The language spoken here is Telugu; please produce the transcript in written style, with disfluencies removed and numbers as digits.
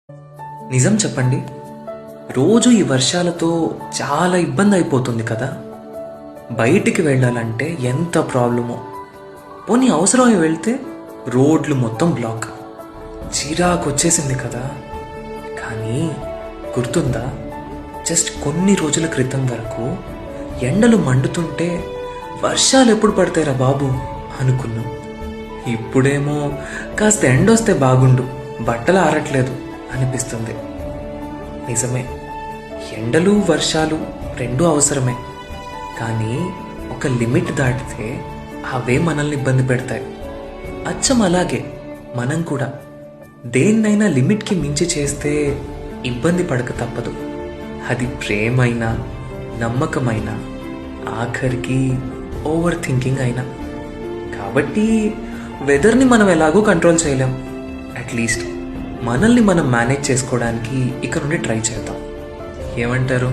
నిజం చెప్పండి, రోజు ఈ వర్షాలతో చాలా ఇబ్బంది అయిపోతుంది కదా. బయటికి వెళ్ళాలంటే ఎంత ప్రాబ్లమో. పోనీ అవసరమై వెళ్తే రోడ్లు మొత్తం బ్లాక్. చిరాకు వచ్చేసింది కదా. కానీ గుర్తుందా, జస్ట్ కొన్ని రోజుల క్రితం వరకు ఎండలు మండుతుంటే వర్షాలు ఎప్పుడు పడతాయిరా బాబు అనుకున్నాం. ఇప్పుడేమో కాస్త ఎండొస్తే బాగుండు, బట్టలు ఆరట్లేదు అనిపిస్తుంది. నిజమే, ఎండలు వర్షాలు రెండూ అవసరమే. కానీ ఒక లిమిట్ దాటితే అవే మనల్ని ఇబ్బంది పెడతాయి. అచ్చం అలాగే మనం కూడా దేన్నైనా లిమిట్కి మించి చేస్తే ఇబ్బంది పడక తప్పదు. అది ప్రేమైనా, నమ్మకమైనా, ఆఖరికి ఓవర్ థింకింగ్ అయినా. కాబట్టి వెదర్ని మనం ఎలాగో కంట్రోల్ చేయలేం. అట్లీస్ట్ మనల్ని మనం మేనేజ్ చేసుకోవడానికి ఇక నుండి ట్రై చేద్దాం. ఏమంటారు?